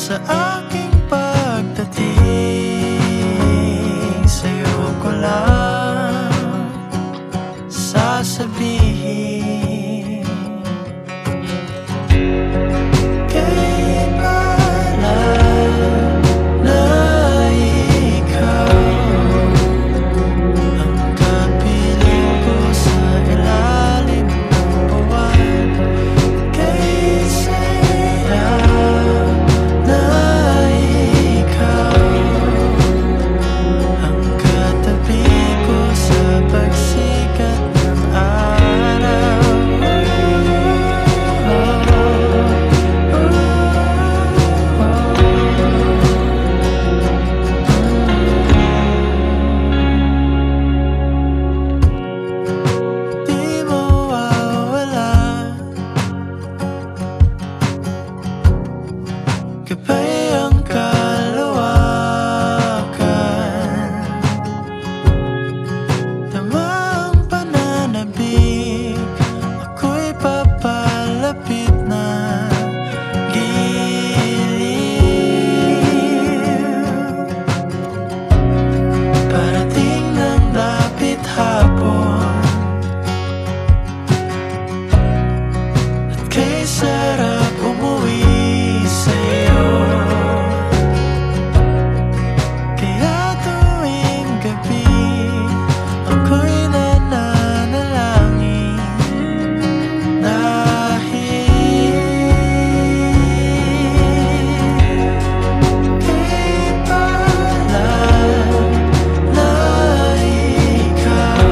sa aking pagdating, sa'yo ko lang sasabihin. Kailan na ikaw ang kapiling ko sa ilalim ng buwan? Kay saya na ikaw ang katabi ko sa pagsikat ng araw. Di mawawala gabay ang kalawakan, tama ang pananabik, ako'y papalapit na giliw. Parating ng dapit hapon at kay sarap umuwi sa'yo. Kaya tuwing gabi ako'y nananalangin dahil kay palang na ikaw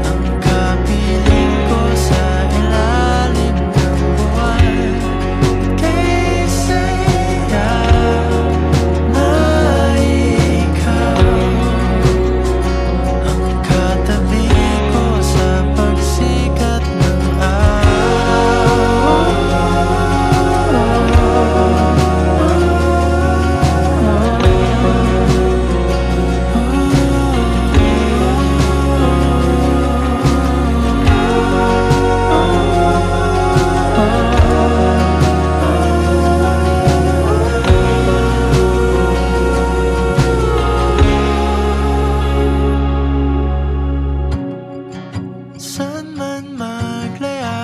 ang kapiling ko sa ilalim ng buwan. Kay saya na ikaw ang katabi ko sa pagsikat ng saan man maglaya,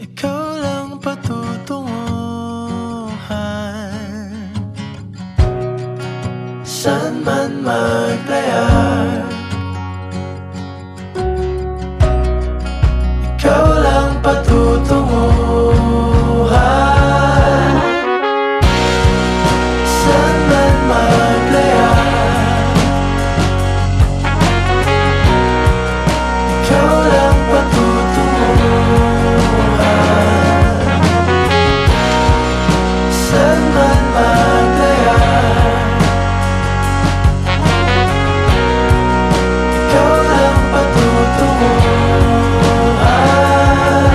ikaw lang patutunguhan. Saan man maglaya, ikaw lang patutunguhan. Saan man maglaya, ikaw lang patutunguhan. Saan man maglaya, ikaw lang patutunguhan.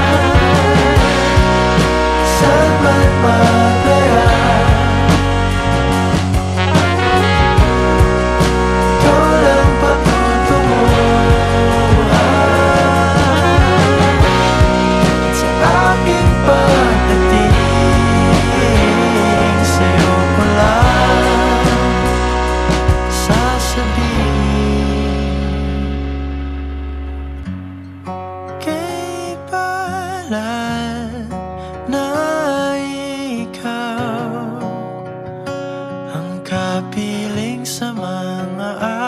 Saan man maglaya, ikaw lang patutunguhan. Sa aking pagdating, sa'yo ko lang sasabihin. Kay palan na ikaw ang kapiling sa mga